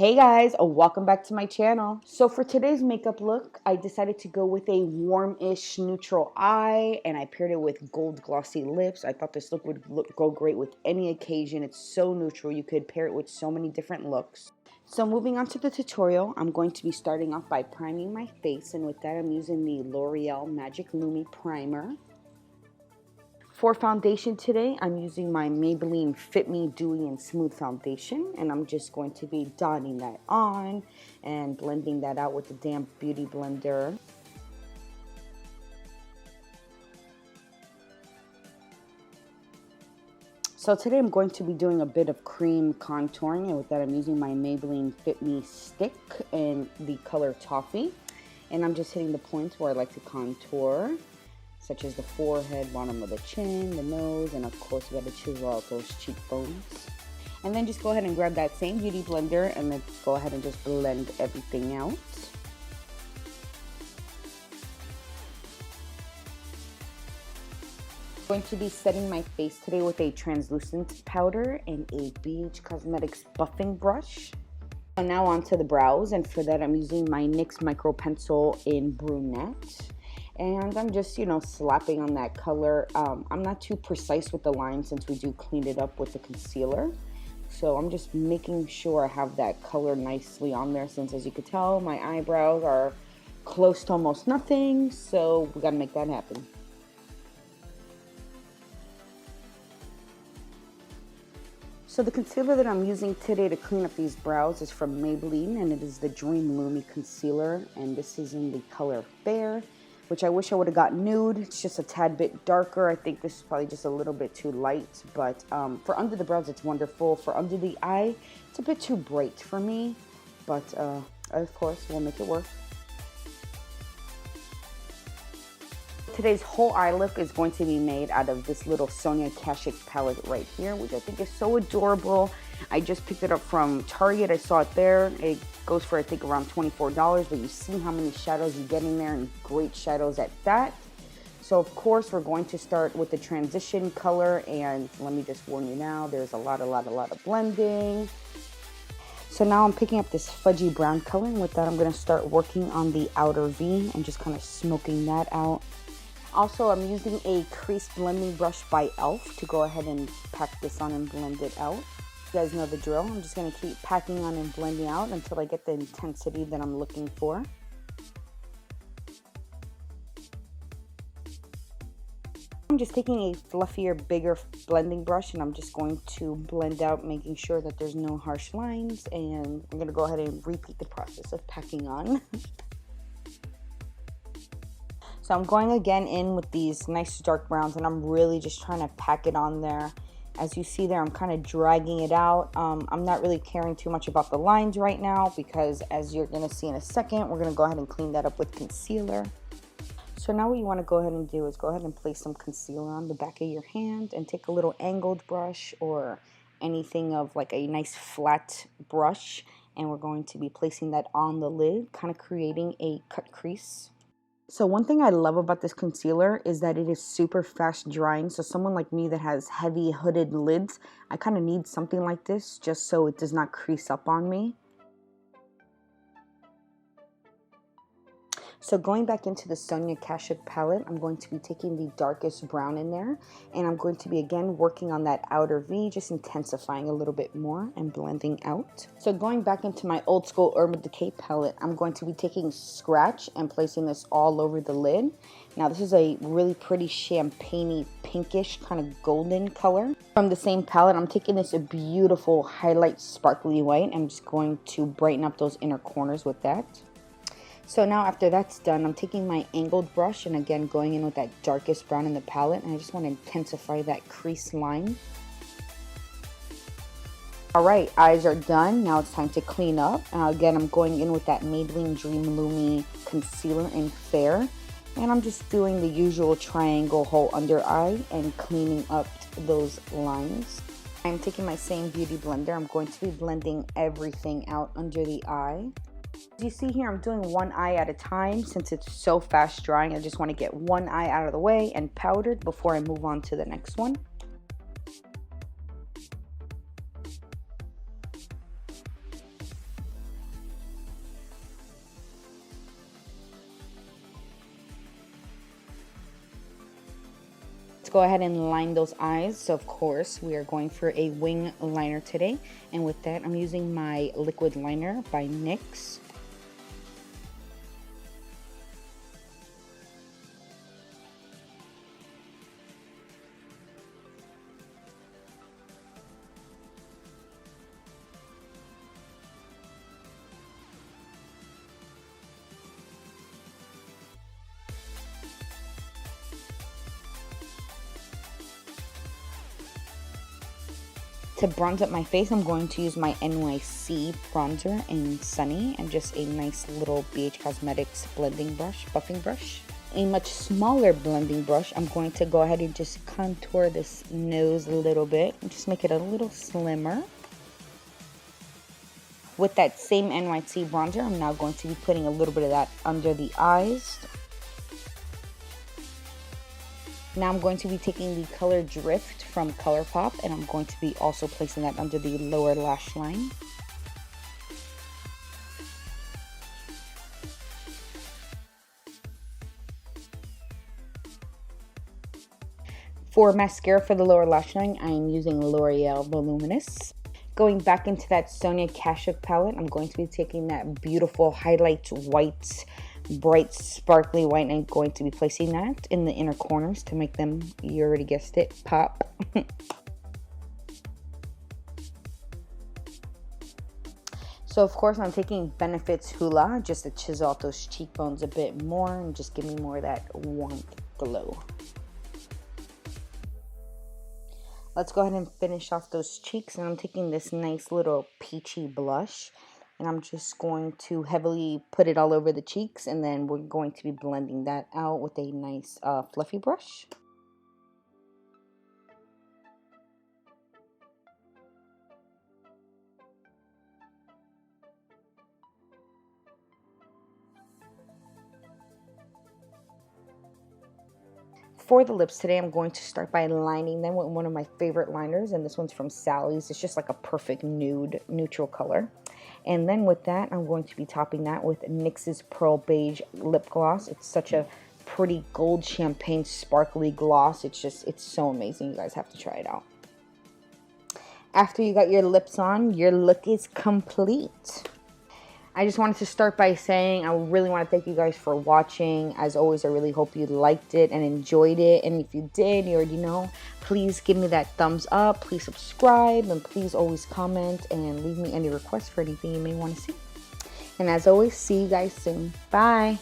Hey guys, welcome back to my channel. So for today's makeup look, I decided to go with a warm-ish neutral eye and I paired it with gold glossy lips. I thought this look would go great with any occasion. It's so neutral. You could pair it with so many different looks. So moving on to the tutorial, I'm going to be starting off by priming my face, and with that I'm using the L'Oreal Magic Lumi Primer. For foundation today, I'm using my Maybelline Fit Me Dewy and Smooth Foundation, and I'm just going to be dotting that on and blending that out with the damp beauty blender. So today I'm going to be doing a bit of cream contouring, and with that I'm using my Maybelline Fit Me stick in the color Toffee, and I'm just hitting the points where I like to contour, such as the forehead, bottom of the chin, the nose, and of course we got to chisel out those cheekbones. And then just go ahead and grab that same beauty blender and let's go ahead and just blend everything out. I'm going to be setting my face today with a translucent powder and a BH Cosmetics buffing brush. So now onto the brows, and for that I'm using my NYX micro pencil in brunette. And I'm just, slapping on that color. I'm not too precise with the line since we do clean it up with the concealer. So I'm just making sure I have that color nicely on there, since as you can tell, my eyebrows are close to almost nothing. So we gotta make that happen. So the concealer that I'm using today to clean up these brows is from Maybelline, and it is the Dream Lumi Concealer. And this is in the color Fair, which I wish I would have got nude. It's just a tad bit darker. I think this is probably just a little bit too light, but for under the brows, it's wonderful. For under the eye, it's a bit too bright for me, but of course, we'll make it work. Today's whole eye look is going to be made out of this little Sonia Kashuk palette right here, which I think is so adorable. I just picked it up from Target. I saw it there. It goes for, I think, around $24, but you see how many shadows you get in there, and great shadows at that. So of course we're going to start with the transition color, and let me just warn you now, there's a lot of blending. So now I'm picking up this fudgy brown color, and with that I'm going to start working on the outer V and just kind of smoking that out. Also, I'm using a crease blending brush by e.l.f. to go ahead and pack this on and blend it out. You guys know the drill. I'm just going to keep packing on and blending out until I get the intensity that I'm looking for. I'm just taking a fluffier, bigger blending brush, and I'm just going to blend out, making sure that there's no harsh lines, and I'm going to go ahead and repeat the process of packing on. So I'm going again in with these nice dark browns, and I'm really just trying to pack it on there. As you see there, I'm kind of dragging it out. I'm not really caring too much about the lines right now, because as you're going to see in a second, we're going to go ahead and clean that up with concealer. So now what you want to go ahead and do is go ahead and place some concealer on the back of your hand, and take a little angled brush or anything of like a nice flat brush, and we're going to be placing that on the lid, kind of creating a cut crease. So one thing I love about this concealer is that it is super fast drying. So someone like me that has heavy hooded lids, I kind of need something like this just so it does not crease up on me. So going back into the Sonia Kashuk palette, I'm going to be taking the darkest brown in there, and I'm going to be again working on that outer V, just intensifying a little bit more and blending out. So going back into my old school Urban Decay palette, I'm going to be taking Scratch and placing this all over the lid. Now this is a really pretty champagne-y pinkish kind of golden color. From the same palette, I'm taking this beautiful highlight sparkly white. I'm just going to brighten up those inner corners with that. So now after that's done, I'm taking my angled brush and again going in with that darkest brown in the palette, and I just want to intensify that crease line. Alright, eyes are done. Now it's time to clean up. Again, I'm going in with that Maybelline Dream Lumi Concealer in Fair, and I'm just doing the usual triangle hole under eye and cleaning up those lines. I'm taking my same beauty blender. I'm going to be blending everything out under the eye. As you see here, I'm doing one eye at a time since it's so fast drying. I just want to get one eye out of the way and powdered before I move on to the next one. go ahead and line those eyes. So of course we are going for a wing liner today, and with that I'm using my liquid liner by NYX. To bronze up my face, I'm going to use my NYC bronzer in Sunny and just a nice little BH Cosmetics blending brush, buffing brush. A much smaller blending brush, I'm going to go ahead and just contour this nose a little bit and just make it a little slimmer. With that same NYC bronzer, I'm now going to be putting a little bit of that under the eyes. Now I'm going to be taking the color Drift from ColourPop, and I'm going to be also placing that under the lower lash line. For mascara for the lower lash line, I am using L'Oreal Voluminous. Going back into that Sonia Kashuk palette, I'm going to be taking that beautiful highlight white, bright sparkly white, and I'm going to be placing that in the inner corners to make them, you already guessed it, pop. So of course I'm taking Benefit's Hoola just to chisel out those cheekbones a bit more and just give me more of that warmth glow. Let's go ahead and finish off those cheeks, and I'm taking this nice little peachy blush, and I'm just going to heavily put it all over the cheeks, and then we're going to be blending that out with a nice fluffy brush. For the lips today, I'm going to start by lining them with one of my favorite liners, and this one's from Sally's. It's just like a perfect nude, neutral color. And then with that, I'm going to be topping that with NYX's Pearl Beige Lip Gloss. It's such a pretty gold champagne sparkly gloss. It's so amazing. You guys have to try it out. After you got your lips on, your look is complete. I just wanted to start by saying I really want to thank you guys for watching. As always, I really hope you liked it and enjoyed it. And if you did, you already know, please give me that thumbs up. Please subscribe, and please always comment and leave me any requests for anything you may want to see. And as always, see you guys soon. Bye.